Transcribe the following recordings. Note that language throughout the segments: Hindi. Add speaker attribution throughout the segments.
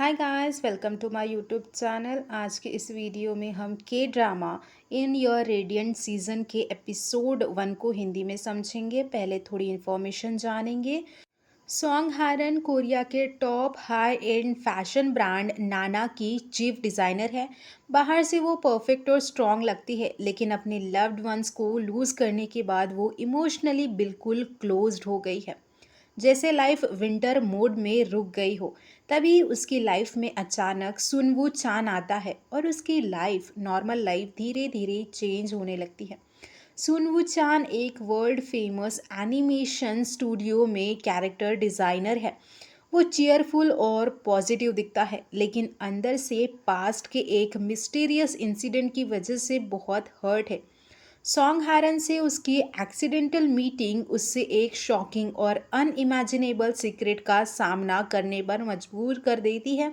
Speaker 1: Hi guys, welcome to my YouTube channel. आज के इस वीडियो में हम के drama in your radiant season के एपिसोड 1 को हिंदी में समझेंगे। पहले थोड़ी इन्फॉर्मेशन जानेंगे। सॉन्ग हारन कोरिया के top high and fashion brand नाना की चीफ डिज़ाइनर है। बाहर से वो परफेक्ट और स्ट्रॉन्ग लगती है, लेकिन अपने लव्ड वंस को लूज़ करने के बाद वो इमोशनली बिल्कुल क्लोज्ड हो गई है। जैसे लाइफ विंटर मोड में रुक गई हो। तभी उसकी लाइफ में अचानक सुनवू चान आता है और उसकी लाइफ नॉर्मल लाइफ धीरे धीरे चेंज होने लगती है। सुनवू चान एक वर्ल्ड फेमस एनिमेशन स्टूडियो में कैरेक्टर डिज़ाइनर है। वो चीयरफुल और पॉजिटिव दिखता है, लेकिन अंदर से पास्ट के एक मिस्टीरियस इंसिडेंट की वजह से बहुत हर्ट है। सॉन्ग हारन से उसकी एक्सीडेंटल मीटिंग उससे एक शॉकिंग और अनइमेजिनेबल सीक्रेट का सामना करने पर मजबूर कर देती है।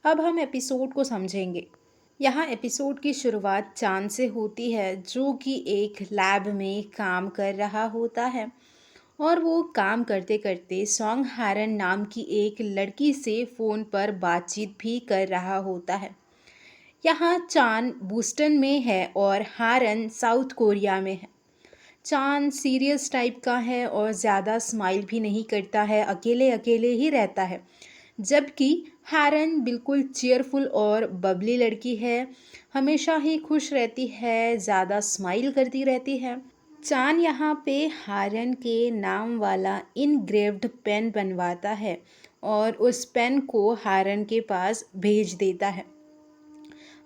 Speaker 1: अब हम एपिसोड को समझेंगे। यहाँ एपिसोड की शुरुआत चांद से होती है, जो कि एक लैब में काम कर रहा होता है। और वो काम करते करते सॉन्ग हारन नाम की एक लड़की से फ़ोन पर बातचीत भी कर रहा होता है। यहाँ चांद बूस्टन में है और हारन साउथ कोरिया में है। चांद सीरियस टाइप का है और ज़्यादा स्माइल भी नहीं करता है, अकेले अकेले ही रहता है। जबकि हारन बिल्कुल चीयरफुल और बबली लड़की है, हमेशा ही खुश रहती है, ज़्यादा स्माइल करती रहती है। चांद यहाँ पे हारन के नाम वाला इनग्रेव्ड पेन बनवाता है और उस पेन को हारन के पास भेज देता है।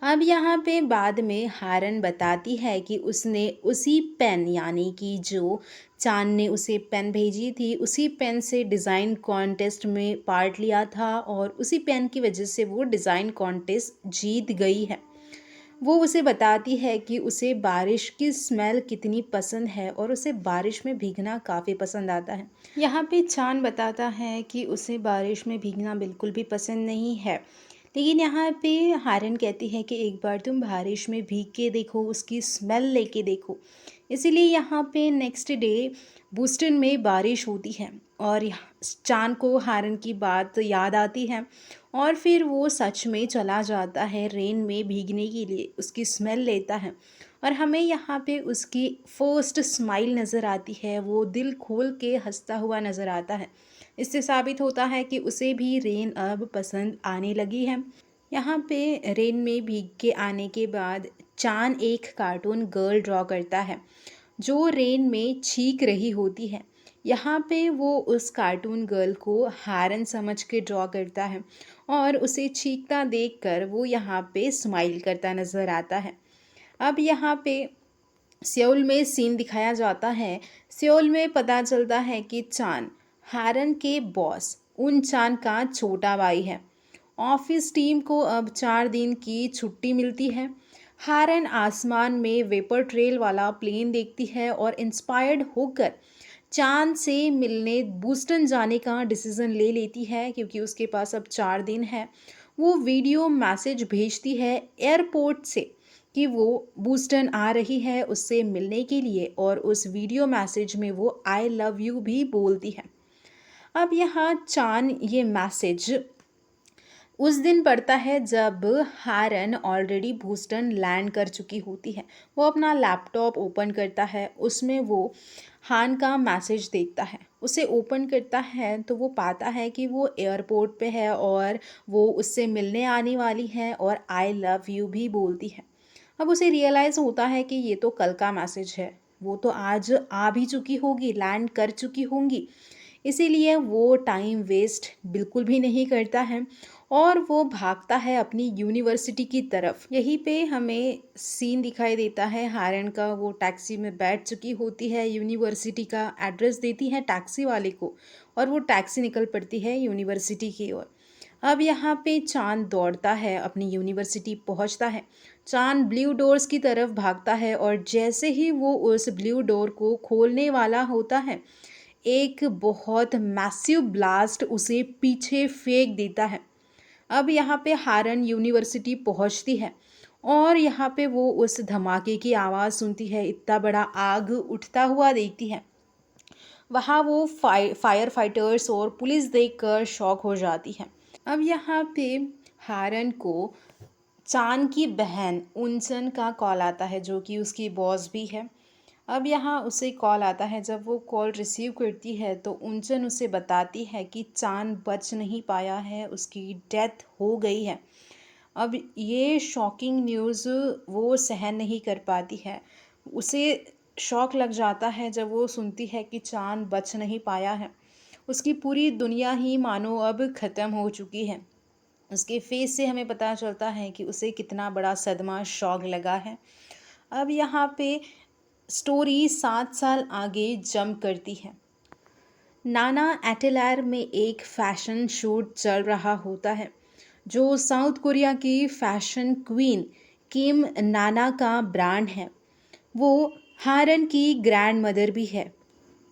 Speaker 1: अब यहाँ पे बाद में हारन बताती है कि उसने उसी पेन, यानी कि जो चांद ने उसे पेन भेजी थी, उसी पेन से डिज़ाइन कॉन्टेस्ट में पार्ट लिया था और उसी पेन की वजह से वो डिज़ाइन कॉन्टेस्ट जीत गई है। वो उसे बताती है कि उसे बारिश की स्मेल कितनी पसंद है और उसे बारिश में भीगना काफ़ी पसंद आता है। यहाँ पे चांद बताता है कि उसे बारिश में भीगना बिल्कुल भी पसंद नहीं है। लेकिन यहाँ पे हारन कहती है कि एक बार तुम बारिश में भीग के देखो, उसकी स्मेल लेके देखो। इसीलिए यहाँ पे नेक्स्ट डे बूस्टन में बारिश होती है और चांद को हारन की बात याद आती है और फिर वो सच में चला जाता है रेन में भीगने के लिए, उसकी स्मेल लेता है। और हमें यहाँ पे उसकी फर्स्ट स्माइल नज़र आती है, वो दिल खोल के हंसता हुआ नज़र आता है। इससे साबित होता है कि उसे भी रेन अब पसंद आने लगी है। यहाँ पे रेन में भीग के आने के बाद चांद एक कार्टून गर्ल ड्रॉ करता है जो रेन में छींक रही होती है। यहाँ पे वो उस कार्टून गर्ल को हारन समझ के ड्रॉ करता है और उसे छींकता देखकर वो यहाँ पे स्माइल करता नज़र आता है। अब यहाँ पे सियोल में सीन दिखाया जाता है। सियोल में पता चलता है कि चांद हारन के बॉस उन चांद का छोटा भाई है। ऑफिस टीम को अब 4 दिन की छुट्टी मिलती है। हारन आसमान में वेपर ट्रेल वाला प्लेन देखती है और इंस्पायर्ड होकर चांद से मिलने बूस्टन जाने का डिसीज़न ले लेती है, क्योंकि उसके पास अब 4 दिन है। वो वीडियो मैसेज भेजती है एयरपोर्ट से कि वो बूस्टन आ रही है उससे मिलने के लिए, और उस वीडियो मैसेज में वो आई लव यू भी बोलती है। अब यहाँ चांद ये मैसेज उस दिन पड़ता है जब हारन ऑलरेडी बूस्टन लैंड कर चुकी होती है। वो अपना लैपटॉप ओपन करता है, उसमें वो हान का मैसेज देखता है। उसे ओपन करता है तो वो पाता है कि वो एयरपोर्ट पे है और वो उससे मिलने आने वाली है और आई लव यू भी बोलती है। अब उसे रियलाइज़ होता है कि ये तो कल का मैसेज है, वो तो आज आ भी चुकी होगी, लैंड कर चुकी होंगी। इसीलिए वो टाइम वेस्ट बिल्कुल भी नहीं करता है और वो भागता है अपनी यूनिवर्सिटी की तरफ। यहीं पे हमें सीन दिखाई देता है हारन का। वो टैक्सी में बैठ चुकी होती है, यूनिवर्सिटी का एड्रेस देती है टैक्सी वाले को और वो टैक्सी निकल पड़ती है यूनिवर्सिटी की ओर। अब यहाँ पे चांद दौड़ता है, अपनी यूनिवर्सिटी पहुँचता है। चांद ब्लू डोर्स की तरफ भागता है और जैसे ही वो उस ब्लू डोर को खोलने वाला होता है, एक बहुत मैसिव ब्लास्ट उसे पीछे फेंक देता है। अब यहाँ पे हारन यूनिवर्सिटी पहुँचती है और यहाँ पे वो उस धमाके की आवाज़ सुनती है, इतना बड़ा आग उठता हुआ देखती है। वहाँ वो फायर फाइटर्स और पुलिस देखकर शॉक हो जाती है। अब यहाँ पे हारन को चान की बहन उनसन का कॉल आता है, जो कि उसकी बॉस भी है। अब यहाँ उसे कॉल आता है। जब वो कॉल रिसीव करती है तो उनसन उसे बताती है कि चान बच नहीं पाया है, उसकी डेथ हो गई है। अब ये शॉकिंग न्यूज़ वो सहन नहीं कर पाती है। उसे शॉक लग जाता है जब वो सुनती है कि चाँद बच नहीं पाया है। उसकी पूरी दुनिया ही मानो अब ख़त्म हो चुकी है। उसके फेस से हमें पता चलता है कि उसे कितना बड़ा सदमा, शॉक लगा है। अब यहाँ पे स्टोरी 7 साल आगे जंप करती है। नाना एटेलायर में एक फ़ैशन शूट चल रहा होता है, जो साउथ कोरिया की फ़ैशन क्वीन किम नाना का ब्रांड है। वो हारन की ग्रैंड मदर भी है।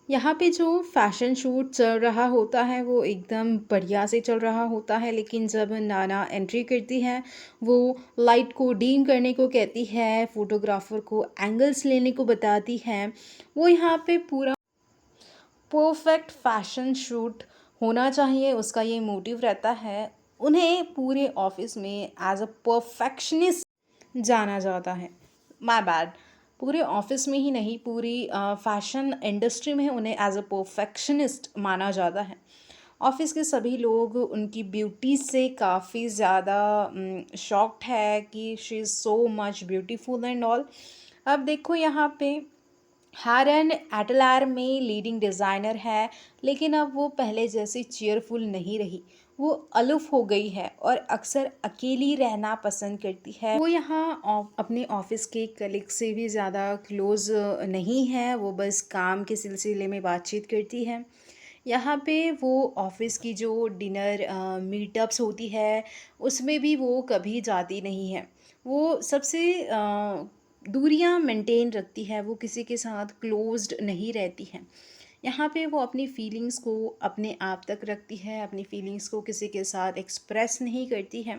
Speaker 1: यहाँ पे जो फ़ैशन शूट चल रहा होता है वो एकदम बढ़िया से चल रहा होता है, लेकिन जब नाना एंट्री करती है, वो लाइट को डीम करने को कहती है, फ़ोटोग्राफ़र को एंगल्स लेने को बताती है। वो यहाँ पे पूरा परफेक्ट फैशन शूट होना चाहिए, उसका ये मोटिव रहता है। उन्हें पूरे ऑफिस में एज अ परफेक्शनिस्ट जाना जाता है। माय बैड, पूरे ऑफिस में ही नहीं, पूरी फैशन इंडस्ट्री में उन्हें एज अ परफेक्शनिस्ट माना जाता है। ऑफिस के सभी लोग उनकी ब्यूटी से काफ़ी ज़्यादा शॉक्ड है कि she is so much beautiful and all. अब देखो यहाँ पे हारन एटलायर में लीडिंग डिज़ाइनर है, लेकिन अब वो पहले जैसी चीयरफुल नहीं रही। वो अलुफ हो गई है और अक्सर अकेली रहना पसंद करती है। वो यहाँ अपने ऑफिस के कलीग से भी ज़्यादा क्लोज़ नहीं है, वो बस काम के सिलसिले में बातचीत करती है। यहाँ पे वो ऑफिस की जो डिनर मीटअप्स होती है, उसमें भी वो कभी जाती नहीं है। वो सबसे दूरियां मेंटेन रखती है, वो किसी के साथ क्लोज्ड नहीं रहती है। यहाँ पे वो अपनी फीलिंग्स को अपने आप तक रखती है, अपनी फीलिंग्स को किसी के साथ एक्सप्रेस नहीं करती है।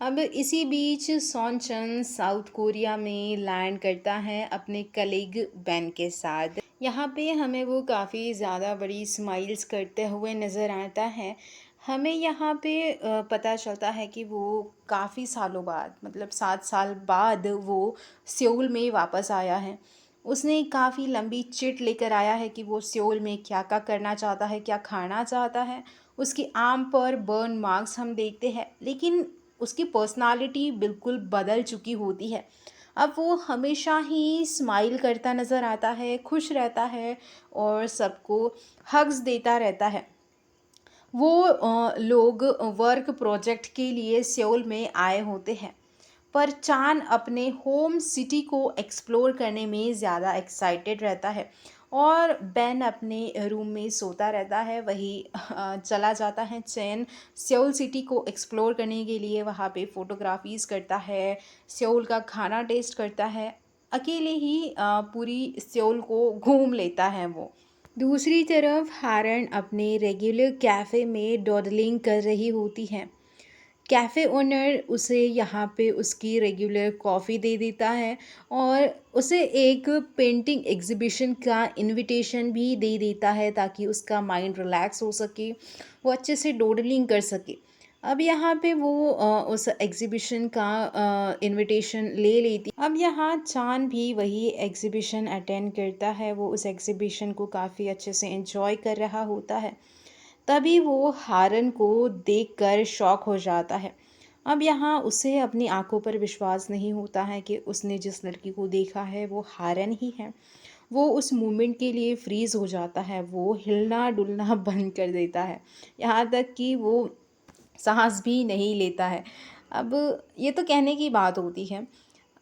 Speaker 1: अब इसी बीच सॉनचन साउथ कोरिया में लैंड करता है अपने कलीग बेन के साथ। यहाँ पे हमें वो काफ़ी ज़्यादा बड़ी स्माइल्स करते हुए नज़र आता है। हमें यहाँ पे पता चलता है कि वो काफ़ी सालों बाद, मतलब 7 साल बाद वो सियोल में वापस आया है। उसने काफ़ी लंबी चिट लेकर आया है कि वो सियोल में क्या-क्या करना चाहता है, क्या खाना चाहता है। उसकी आर्म पर बर्न मार्क्स हम देखते हैं, लेकिन उसकी पर्सनालिटी बिल्कुल बदल चुकी होती है। अब वो हमेशा ही स्माइल करता नज़र आता है, खुश रहता है और सबको हग्स देता रहता है। वो लोग वर्क प्रोजेक्ट के लिए सियोल में आए होते हैं, पर चान अपने होम सिटी को एक्सप्लोर करने में ज़्यादा एक्साइटेड रहता है और बेन अपने रूम में सोता रहता है। वही चला जाता है चैन सियोल सिटी को एक्सप्लोर करने के लिए, वहाँ पे फ़ोटोग्राफीज़ करता है, सियोल का खाना टेस्ट करता है, अकेले ही पूरी सियोल को घूम लेता है वो। दूसरी तरफ हारन अपने रेगुलर कैफ़े में डॉडलिंग कर रही होती हैं। कैफ़े ओनर उसे यहाँ पे उसकी रेगुलर कॉफ़ी दे देता है और उसे एक पेंटिंग एग्ज़िबिशन का इनविटेशन भी दे देता है, ताकि उसका माइंड रिलैक्स हो सके, वो अच्छे से डॉडलिंग कर सके। अब यहाँ पे वो उस एग्ज़िबिशन का इनविटेशन ले लेती। अब यहाँ चान भी वही एग्ज़िबिशन अटेंड करता है। वो उस एग्ज़िबिशन को काफ़ी अच्छे से एंजॉय कर रहा होता है। तभी वो हारन को देखकर शॉक हो जाता है। अब यहाँ उसे अपनी आंखों पर विश्वास नहीं होता है कि उसने जिस लड़की को देखा है वो हारन ही है। वो उस मोमेंट के लिए फ्रीज़ हो जाता है, वो हिलना डुलना बंद कर देता है, यहाँ तक कि वो साँस भी नहीं लेता है। अब ये तो कहने की बात होती है।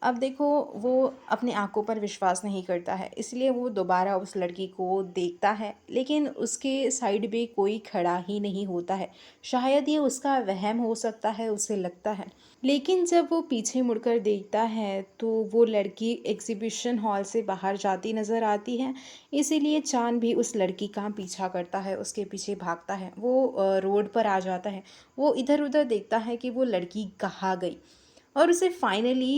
Speaker 1: अब देखो, वो अपनी आँखों पर विश्वास नहीं करता है, इसलिए वो दोबारा उस लड़की को देखता है, लेकिन उसके साइड में कोई खड़ा ही नहीं होता है। शायद ये उसका वहम हो सकता है, उसे लगता है। लेकिन जब वो पीछे मुड़कर देखता है तो वो लड़की एग्ज़िबिशन हॉल से बाहर जाती नज़र आती है। इसीलिए चान भी उस लड़की का पीछा करता है, उसके पीछे भागता है। वो रोड पर आ जाता है। वो इधर-उधर देखता है कि वो लड़की कहाँ गई, और उसे फाइनली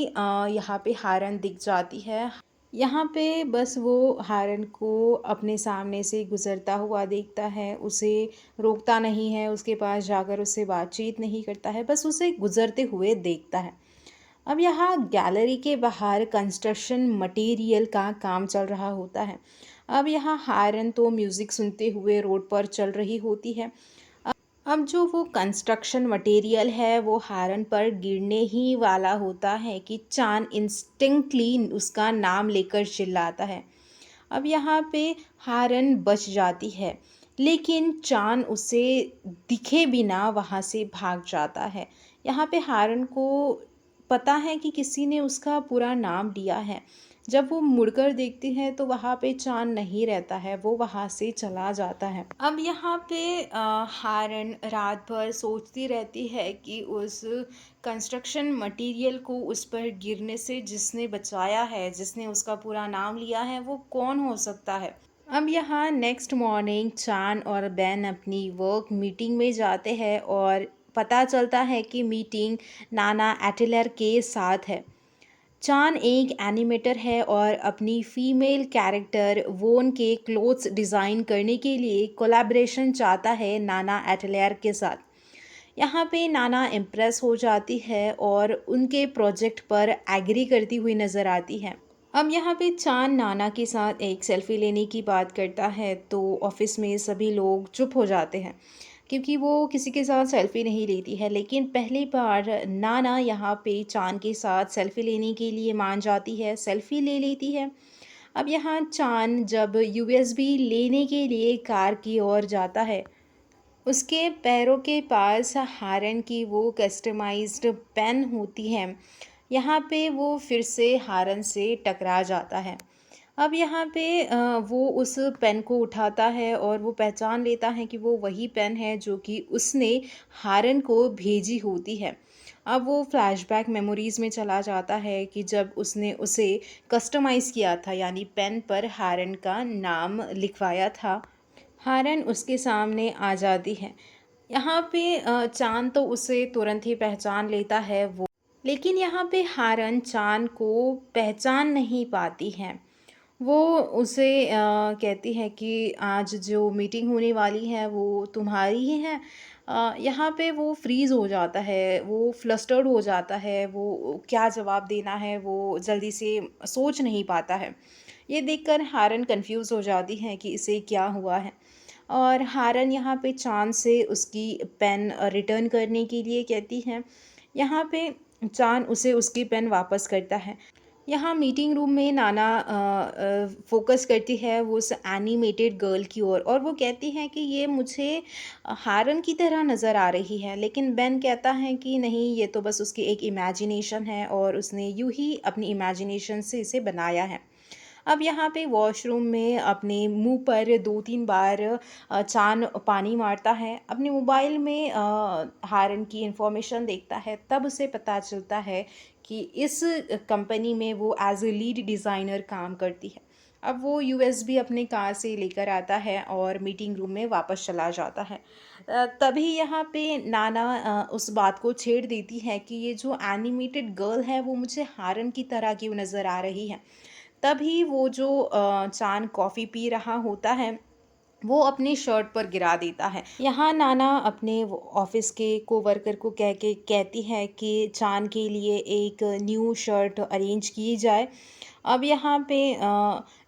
Speaker 1: यहाँ पे हारन दिख जाती है। यहाँ पे बस वो हारन को अपने सामने से गुज़रता हुआ देखता है, उसे रोकता नहीं है, उसके पास जाकर उससे बातचीत नहीं करता है, बस उसे गुज़रते हुए देखता है। अब यहाँ गैलरी के बाहर कंस्ट्रक्शन मटेरियल का काम चल रहा होता है। अब यहाँ हारन तो म्यूज़िक सुनते हुए रोड पर चल रही होती है। अब जो वो कंस्ट्रक्शन मटेरियल है वो हारन पर गिरने ही वाला होता है कि चान इंस्टिंक्टली उसका नाम लेकर चिल्लाता है। अब यहाँ पे हारन बच जाती है, लेकिन चान उसे दिखे बिना वहाँ से भाग जाता है। यहाँ पे हारन को पता है कि किसी ने उसका पूरा नाम लिया है। जब वो मुड़कर देखती है तो वहाँ पे चान नहीं रहता है, वो वहाँ से चला जाता है। अब यहाँ पे हारन रात भर सोचती रहती है कि उस कंस्ट्रक्शन मटेरियल को उस पर गिरने से जिसने बचाया है, जिसने उसका पूरा नाम लिया है, वो कौन हो सकता है। अब यहाँ नेक्स्ट मॉर्निंग चान और बैन अपनी वर्क मीटिंग में जाते हैं और पता चलता है कि मीटिंग नाना एटेलर के साथ है। चान एक एनिमेटर है और अपनी फीमेल कैरेक्टर वोन के क्लोथ्स डिज़ाइन करने के लिए कोलैबोरेशन चाहता है नाना एटलयर के साथ। यहाँ पे नाना इम्प्रेस हो जाती है और उनके प्रोजेक्ट पर एग्री करती हुई नज़र आती है। अब यहाँ पे चांद नाना के साथ एक सेल्फ़ी लेने की बात करता है तो ऑफिस में सभी लोग चुप हो जाते हैं, क्योंकि वो किसी के साथ सेल्फ़ी नहीं लेती है। लेकिन पहली बार नाना यहाँ पे चांद के साथ सेल्फ़ी लेने के लिए मान जाती है, सेल्फ़ी ले लेती है। अब यहाँ चांद जब यूएसबी लेने के लिए कार की ओर जाता है, उसके पैरों के पास हारन की वो कस्टमाइज्ड पेन होती है। यहाँ पे वो फिर से हारन से टकरा जाता है। अब यहाँ पे वो उस पेन को उठाता है और वो पहचान लेता है कि वो वही पेन है जो कि उसने हारन को भेजी होती है। अब वो फ्लैशबैक मेमोरीज़ में चला जाता है कि जब उसने उसे कस्टमाइज़ किया था, यानी पेन पर हारन का नाम लिखवाया था। हारन उसके सामने आ जाती है। यहाँ पे चाँद तो उसे तुरंत ही पहचान लेता है वो, लेकिन यहाँ पे हारन चाँद को पहचान नहीं पाती है। वो उसे कहती है कि आज जो मीटिंग होने वाली है वो तुम्हारी ही है। यहाँ पे वो फ्रीज़ हो जाता है, वो फ्लस्टर्ड हो जाता है, वो क्या जवाब देना है वो जल्दी से सोच नहीं पाता है। ये देखकर हारन कन्फ्यूज़ हो जाती है कि इसे क्या हुआ है। और हारन यहाँ पे चाँद से उसकी पेन रिटर्न करने के लिए कहती है। यहाँ पे चाँद उसे उसकी पेन वापस करता है। यहाँ मीटिंग रूम में नाना फोकस करती है वो उस एनिमेटेड गर्ल की ओर और वो कहती है कि ये मुझे हारन की तरह नज़र आ रही है, लेकिन बेन कहता है कि नहीं, ये तो बस उसकी एक इमेजिनेशन है और उसने यूं ही अपनी इमेजिनेशन से इसे बनाया है। अब यहाँ पे वॉशरूम में अपने मुंह पर 2-3 बार चान पानी मारता है। अपने मोबाइल में हारन की इंफॉर्मेशन देखता है, तब उसे पता चलता है कि इस कंपनी में वो एज़ अ लीड डिज़ाइनर काम करती है। अब वो यूएसबी अपने कार से लेकर आता है और मीटिंग रूम में वापस चला जाता है। तभी यहाँ पे नाना उस बात को छेड़ देती है कि ये जो एनिमेटेड गर्ल है वो मुझे हारन की तरह क्यों नज़र आ रही है। तभी वो जो चाँद कॉफ़ी पी रहा होता है, वो अपनी शर्ट पर गिरा देता है। यहाँ नाना अपने वो ऑफ़िस के कोवर्कर को कह के कहती है कि चाँद के लिए एक न्यू शर्ट अरेंज की जाए। अब यहाँ पे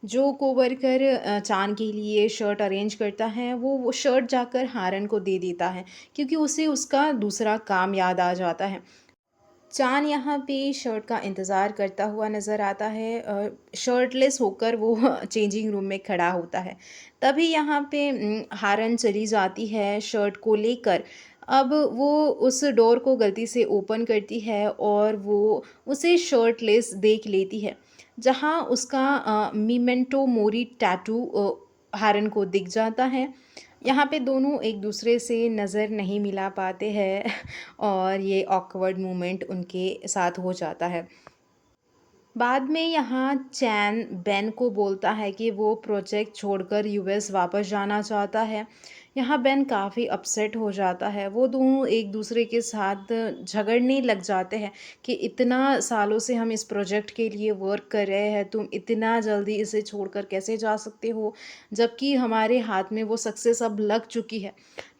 Speaker 1: जो कोवर्कर चाँद के लिए शर्ट अरेंज करता है, वो शर्ट जाकर हारन को दे देता है, क्योंकि उसे उसका दूसरा काम याद आ जाता है। चान यहाँ पे शर्ट का इंतज़ार करता हुआ नज़र आता है। शर्टलेस होकर वो चेंजिंग रूम में खड़ा होता है। तभी यहाँ पे हारन चली जाती है शर्ट को लेकर। अब वो उस डोर को गलती से ओपन करती है और वो उसे शर्टलेस देख लेती है, जहाँ उसका मेमेंटो मोरी टैटू हारन को दिख जाता है। यहाँ पे दोनों एक दूसरे से नज़र नहीं मिला पाते हैं और ये ऑकवर्ड मोमेंट उनके साथ हो जाता है। बाद में यहाँ चैन बेन को बोलता है कि वो प्रोजेक्ट छोड़कर यूएस वापस जाना चाहता है, यहाँ बेन काफ़ी अपसेट हो जाता है। वो दोनों एक दूसरे के साथ झगड़ने लग जाते हैं कि इतना सालों से हम इस प्रोजेक्ट के लिए वर्क कर रहे हैं, तुम इतना जल्दी इसे छोड़कर कैसे जा सकते हो? जबकि हमारे हाथ में वो सक्सेस अब लग चुकी है।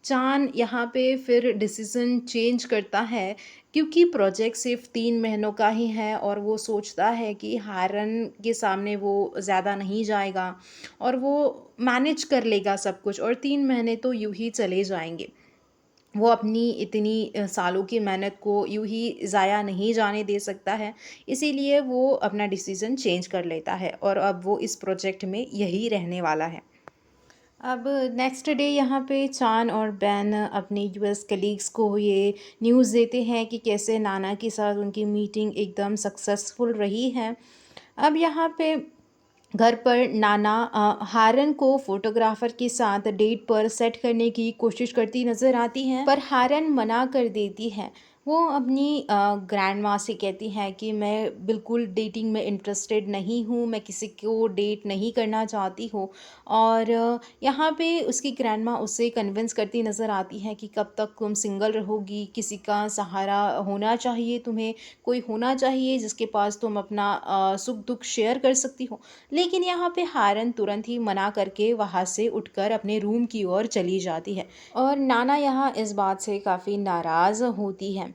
Speaker 1: चान यहाँ पे फिर डिसीज़न चेंज करता है क्योंकि प्रोजेक्ट सिर्फ़ 3 महीनों का ही है और वो सोचता है कि हारन के सामने वो ज़्यादा नहीं जाएगा और वो मैनेज कर लेगा सब कुछ और 3 महीने तो यूँ ही चले जाएँगे। वो अपनी इतनी सालों की मेहनत को यूँ ही ज़ाया नहीं जाने दे सकता है, इसीलिए वो अपना डिसीज़न चेंज कर लेता है और अब वो इस प्रोजेक्ट में यही रहने वाला है। अब नेक्स्ट डे यहाँ पे चान और बैन अपने यूएस कलीग्स को ये न्यूज़ देते हैं कि कैसे नाना के साथ उनकी मीटिंग एकदम सक्सेसफुल रही है। अब यहाँ पे घर पर नाना हारन को फोटोग्राफर के साथ डेट पर सेट करने की कोशिश करती नज़र आती हैं, पर हारन मना कर देती है। वो अपनी ग्रैंड माँ से कहती हैं कि मैं बिल्कुल डेटिंग में इंटरेस्टेड नहीं हूँ, मैं किसी को डेट नहीं करना चाहती हूँ। और यहाँ पे उसकी ग्रैंड माँ उसे कन्विंस करती नज़र आती हैं कि कब तक तुम सिंगल रहोगी, किसी का सहारा होना चाहिए तुम्हें, कोई होना चाहिए जिसके पास तुम अपना सुख दुख शेयर कर सकती हो। लेकिन यहाँ पे हारन तुरंत ही मना करके वहाँ से उठकर अपने रूम की ओर चली जाती है और नाना यहाँ इस बात से काफ़ी नाराज़ होती है।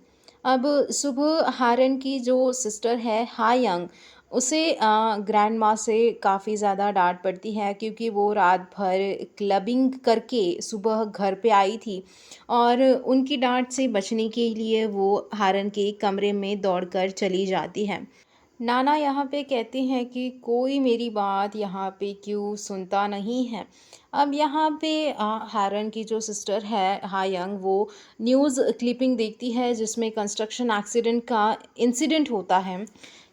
Speaker 1: अब सुबह हारन की जो सिस्टर है हायंग, उसे ग्रैंड माँ से काफ़ी ज़्यादा डांट पड़ती है क्योंकि वो रात भर क्लबिंग करके सुबह घर पे आई थी और उनकी डांट से बचने के लिए वो हारन के कमरे में दौड़कर चली जाती है। नाना यहाँ पे कहती हैं कि कोई मेरी बात यहाँ पे क्यों सुनता नहीं है। अब यहाँ पे हारन की जो सिस्टर है हायंग, वो न्यूज़ क्लिपिंग देखती है जिसमें कंस्ट्रक्शन एक्सीडेंट का इंसिडेंट होता है।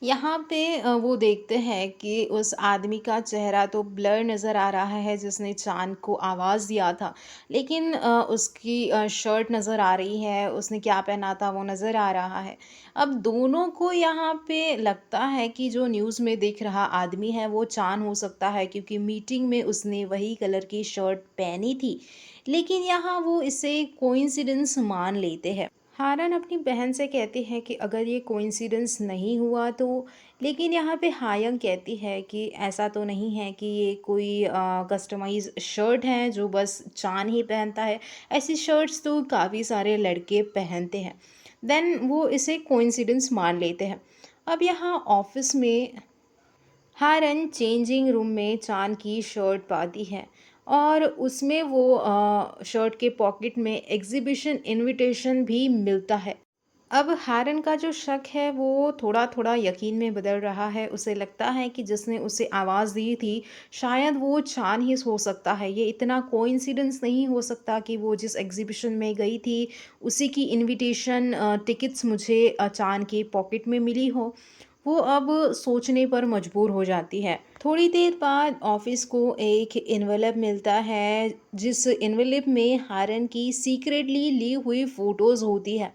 Speaker 1: यहाँ पे वो देखते हैं कि उस आदमी का चेहरा तो ब्लर नज़र आ रहा है जिसने चांद को आवाज़ दिया था, लेकिन उसकी शर्ट नज़र आ रही है, उसने क्या पहना था वो नज़र आ रहा है। अब दोनों को यहाँ पे लगता है कि जो न्यूज़ में दिख रहा आदमी है वो चान हो सकता है क्योंकि मीटिंग में उसने वही कलर की शर्ट पहनी थी, लेकिन यहाँ वो इसे कोइंसिडेंस मान लेते हैं। हारन अपनी बहन से कहती है कि अगर ये कोइंसिडेंस नहीं हुआ तो, लेकिन यहाँ पे हायंग कहती है कि ऐसा तो नहीं है कि ये कोई कस्टमाइज शर्ट है जो बस चान ही पहनता है, ऐसी शर्ट्स तो काफ़ी सारे लड़के पहनते हैं। देन वो इसे कोइंसिडेंस मान लेते हैं। अब यहाँ ऑफिस में हारन चेंजिंग रूम में चांद की शर्ट पाती है और उसमें वो शर्ट के पॉकेट में एग्जीबिशन इनविटेशन भी मिलता है। अब हारन का जो शक है वो थोड़ा थोड़ा यकीन में बदल रहा है। उसे लगता है कि जिसने उसे आवाज़ दी थी शायद वो चान ही हो सकता है। ये इतना कोइंसिडेंस नहीं हो सकता कि वो जिस एग्जीबिशन में गई थी उसी की इनविटेशन टिकट्स मुझे चान के पॉकेट में मिली हो। वो अब सोचने पर मजबूर हो जाती है। थोड़ी देर बाद ऑफिस को एक इन्वेलप मिलता है जिस इन्वेलप में हारन की सीक्रेटली ली हुई फ़ोटोज़ होती है।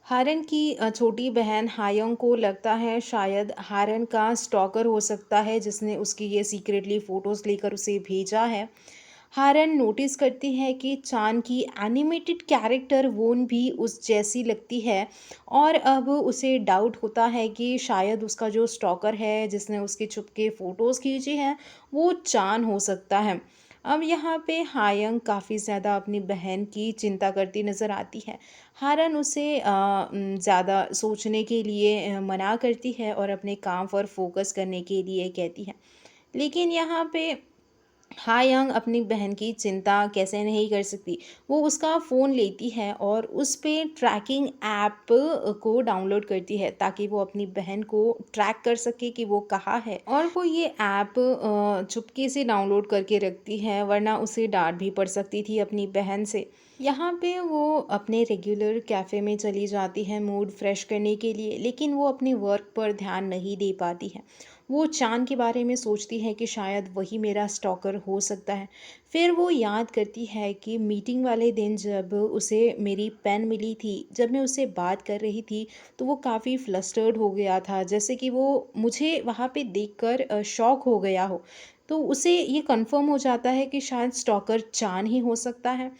Speaker 1: हारन की छोटी बहन हायोंग को लगता है शायद हारन का स्टॉकर हो सकता है जिसने उसकी ये सीक्रेटली फ़ोटोज़ लेकर उसे भेजा है। हारन नोटिस करती है कि चान की एनिमेटेड कैरेक्टर वोन भी उस जैसी लगती है और अब उसे डाउट होता है कि शायद उसका जो स्टॉकर है जिसने उसके छुप के फ़ोटोज़ खींचे हैं वो चान हो सकता है। अब यहाँ पे हायंग काफ़ी ज़्यादा अपनी बहन की चिंता करती नज़र आती है। हारन उसे ज़्यादा सोचने के लिए मना करती है और अपने काम पर फोकस करने के लिए कहती है। लेकिन यहाँ पे हायंग अपनी बहन की चिंता कैसे नहीं कर सकती। वो उसका फ़ोन लेती है और उस पे ट्रैकिंग ऐप को डाउनलोड करती है ताकि वो अपनी बहन को ट्रैक कर सके कि वो कहाँ है, और वो ये ऐप चुपके से डाउनलोड करके रखती है वरना उसे डांट भी पड़ सकती थी अपनी बहन से। यहाँ पे वो अपने रेगुलर कैफ़े में चली जाती है मूड फ्रेश करने के लिए, लेकिन वो अपने वर्क पर ध्यान नहीं दे पाती है। वो चाँद के बारे में सोचती है कि शायद वही मेरा स्टॉकर हो सकता है। फिर वो याद करती है कि मीटिंग वाले दिन जब उसे मेरी पेन मिली थी, जब मैं उससे बात कर रही थी, तो वो काफ़ी फ्लस्टर्ड हो गया था, जैसे कि वो मुझे वहाँ पे देखकर शॉक हो गया हो। तो उसे ये कंफर्म हो जाता है कि शायद स्टॉकर चान ही हो सकता है।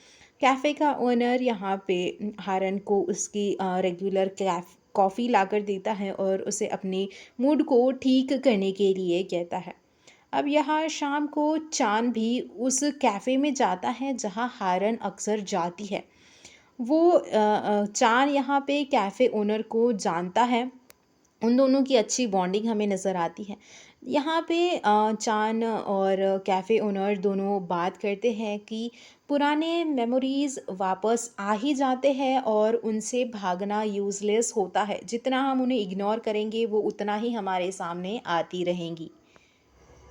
Speaker 1: कैफ़े का ओनर यहाँ पे हारन को उसकी रेगुलर कॉफ़ी लाकर देता है और उसे अपने मूड को ठीक करने के लिए कहता है। अब यहाँ शाम को चान भी उस कैफ़े में जाता है जहाँ हारन अक्सर जाती है। वो चान यहाँ पे कैफ़े ओनर को जानता है। उन दोनों की अच्छी बॉन्डिंग हमें नज़र आती है। यहाँ पे चान और कैफ़े ओनर दोनों बात करते हैं कि पुराने मेमोरीज़ वापस आ ही जाते हैं और उनसे भागना यूज़लेस होता है। जितना हम उन्हें इग्नोर करेंगे वो उतना ही हमारे सामने आती रहेंगी।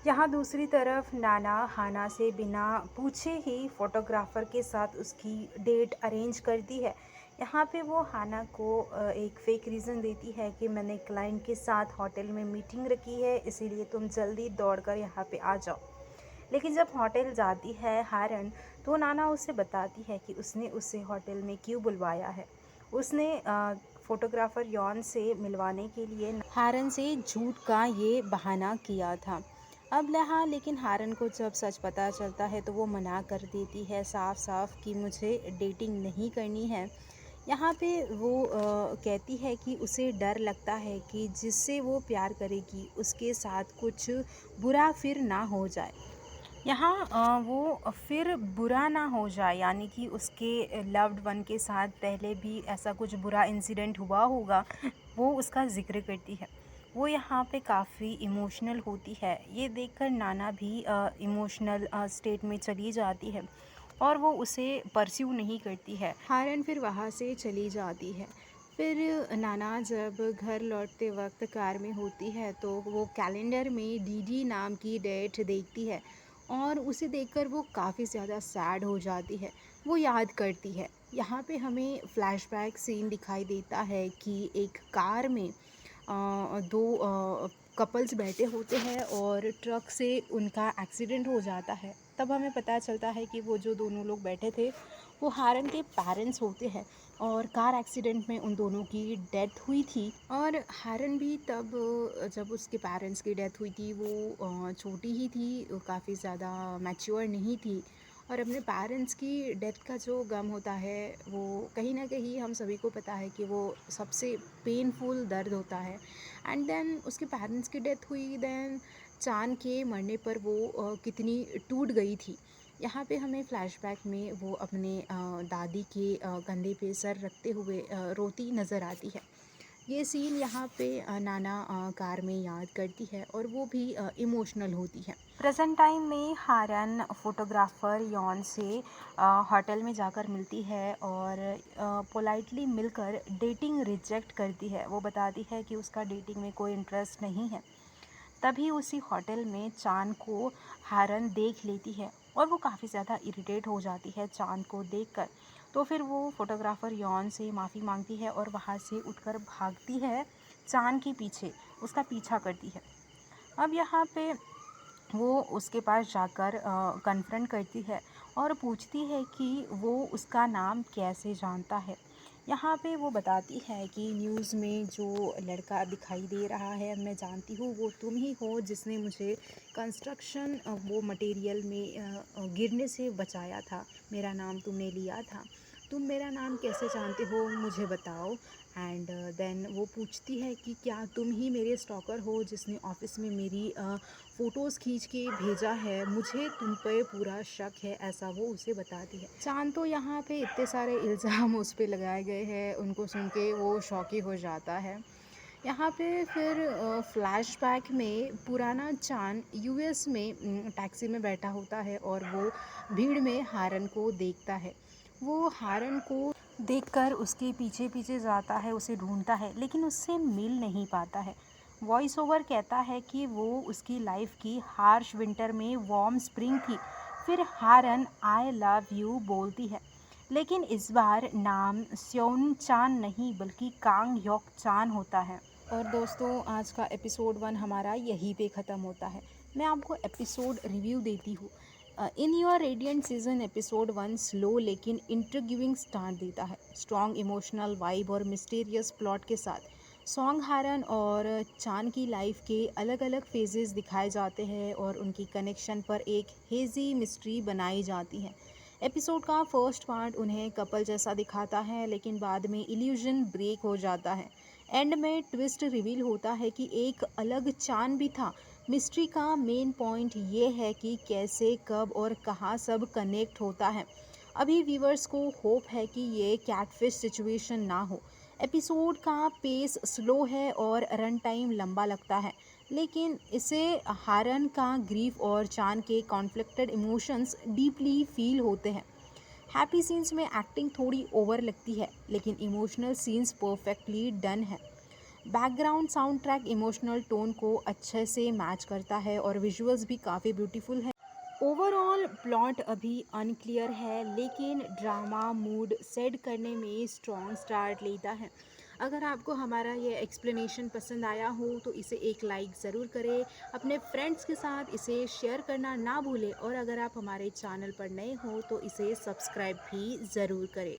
Speaker 1: यहाँ दूसरी तरफ नाना हाना से बिना पूछे ही फोटोग्राफर के साथ उसकी डेट अरेंज करती है। यहाँ पे वो हाना को एक फेक रीज़न देती है कि मैंने क्लाइंट के साथ होटल में मीटिंग रखी है, इसीलिए तुम जल्दी दौड़कर यहाँ पे आ जाओ। लेकिन जब होटल जाती है हारन, तो नाना उसे बताती है कि उसने उसे होटल में क्यों बुलवाया है। उसने फोटोग्राफर यॉन से मिलवाने के लिए हारन से झूठ का ये बहाना किया था। अब लहा लेकिन हारन को जब सच पता चलता है तो वो मना कर देती है साफ साफ कि मुझे डेटिंग नहीं करनी है। यहाँ पे वो कहती है कि उसे डर लगता है कि जिससे वो प्यार करेगी उसके साथ कुछ बुरा फिर ना हो जाए। यहाँ वो फिर बुरा ना हो जाए, यानी कि उसके लव्ड वन के साथ पहले भी ऐसा कुछ बुरा इंसिडेंट हुआ होगा, वो उसका ज़िक्र करती है। वो यहाँ पे काफ़ी इमोशनल होती है। ये देखकर नाना भी इमोशनल स्टेट में चली जाती है और वो उसे परस्यू नहीं करती है। हारन फिर वहाँ से चली जाती है। फिर नाना जब घर लौटते वक्त कार में होती है तो वो कैलेंडर में डीडी नाम की डेट देखती है और उसे देखकर वो काफ़ी ज़्यादा सैड हो जाती है। वो याद करती है। यहाँ पे हमें फ्लैशबैक सीन दिखाई देता है कि एक कार में दो कपल्स बैठे होते हैं और ट्रक से उनका एक्सीडेंट हो जाता है। तब हमें पता चलता है कि वो जो दोनों लोग बैठे थे वो हारन के पेरेंट्स होते हैं और कार एक्सीडेंट में उन दोनों की डेथ हुई थी। और हारन भी तब जब उसके पेरेंट्स की डेथ हुई थी वो छोटी ही थी, काफ़ी ज़्यादा मैच्योर नहीं थी। और अपने पेरेंट्स की डेथ का जो गम होता है वो कहीं ना कहीं हम सभी को पता है कि वो सबसे पेनफुल दर्द होता है। एंड देन उसके पेरेंट्स की डेथ हुई, देन चांद के मरने पर वो कितनी टूट गई थी। यहाँ पे हमें फ्लैशबैक में वो अपने दादी के कंधे पे सर रखते हुए रोती नज़र आती है। ये सीन यहाँ पे नाना कार में याद करती है और वो भी इमोशनल होती है। प्रेजेंट टाइम में हारन फोटोग्राफर यॉन से होटल में जाकर मिलती है और पोलाइटली मिलकर डेटिंग रिजेक्ट करती है। वो बताती है कि उसका डेटिंग में कोई इंटरेस्ट नहीं है। तभी उसी होटल में चांद को हारन देख लेती है और वो काफ़ी ज़्यादा इरिटेट हो जाती है चांद को देखकर। तो फिर वो फोटोग्राफर यॉन से माफ़ी मांगती है और वहाँ से उठकर भागती है चांद के पीछे, उसका पीछा करती है। अब यहाँ पे वो उसके पास जाकर कन्फ्रंट करती है और पूछती है कि वो उसका नाम कैसे जानता है। यहाँ पे वो बताती है कि न्यूज़ में जो लड़का दिखाई दे रहा है मैं जानती हूँ वो तुम ही हो जिसने मुझे कंस्ट्रक्शन वो मटेरियल में गिरने से बचाया था। मेरा नाम तुमने लिया था। तुम मेरा नाम कैसे जानते हो मुझे बताओ। एंड देन वो पूछती है कि क्या तुम ही मेरे स्टॉकर हो जिसने ऑफिस में मेरी फ़ोटोज़ खींच के भेजा है, मुझे तुम पे पूरा शक है, ऐसा वो उसे बताती है। चांद तो यहाँ पे इतने सारे इल्ज़ाम उस पे लगाए गए हैं, उनको सुन के वो शॉकी हो जाता है। यहाँ पे फिर फ्लैशबैक में पुराना चांद यूएस में टैक्सी में बैठा होता है और वो भीड़ में हारन को देखता है। वो हारन को देखकर उसके पीछे पीछे जाता है, उसे ढूंढता है लेकिन उससे मिल नहीं पाता है। वॉइस ओवर कहता है कि वो उसकी लाइफ की हार्श विंटर में वार्म स्प्रिंग थी। फिर हारन आई लव यू बोलती है, लेकिन इस बार नाम स्योन चान नहीं बल्कि कांग योक चान होता है। और दोस्तों आज का एपिसोड 1 हमारा यहीं पे ख़त्म होता है। मैं आपको एपिसोड रिव्यू देती हूँ। इन your radiant season episode 1 slow लेकिन इंट्रिग्यूइंग स्टार्ट देता है, स्ट्रॉन्ग इमोशनल वाइब और मिस्टीरियस प्लॉट के साथ। सॉन्ग हारन और चान की लाइफ के अलग अलग फेजेस दिखाए जाते हैं और उनकी कनेक्शन पर एक हेजी मिस्ट्री बनाई जाती है। एपिसोड का फर्स्ट पार्ट उन्हें कपल जैसा दिखाता है, लेकिन बाद में इल्यूजन ब्रेक हो जाता है। एंड में ट्विस्ट रिवील होता है कि एक अलग चान भी था। मिस्ट्री का मेन पॉइंट ये है कि कैसे, कब और कहाँ सब कनेक्ट होता है। अभी व्यूवर्स को होप है कि ये कैटफिश सिचुएशन ना हो। एपिसोड का पेस स्लो है और रन टाइम लंबा लगता है, लेकिन इसे हारन का ग्रीफ और चान के कॉन्फ्लिक्टेड इमोशंस डीपली फील होते हैं। हैप्पी सीन्स में एक्टिंग थोड़ी ओवर लगती है, लेकिन इमोशनल सीन्स परफेक्टली डन है। Background sound track emotional tone को अच्छे से मैच करता है और विजुअल्स भी काफ़ी ब्यूटीफुल है। ओवरऑल प्लॉट अभी अनक्लियर है, लेकिन ड्रामा मूड सेट करने में स्ट्रॉन्ग स्टार्ट लेता है। अगर आपको हमारा ये एक्सप्लेनेशन पसंद आया हो तो इसे एक लाइक ज़रूर करें, अपने फ्रेंड्स के साथ इसे शेयर करना ना भूलें और अगर आप हमारे चैनल पर नए हो तो इसे सब्सक्राइब भी ज़रूर करें।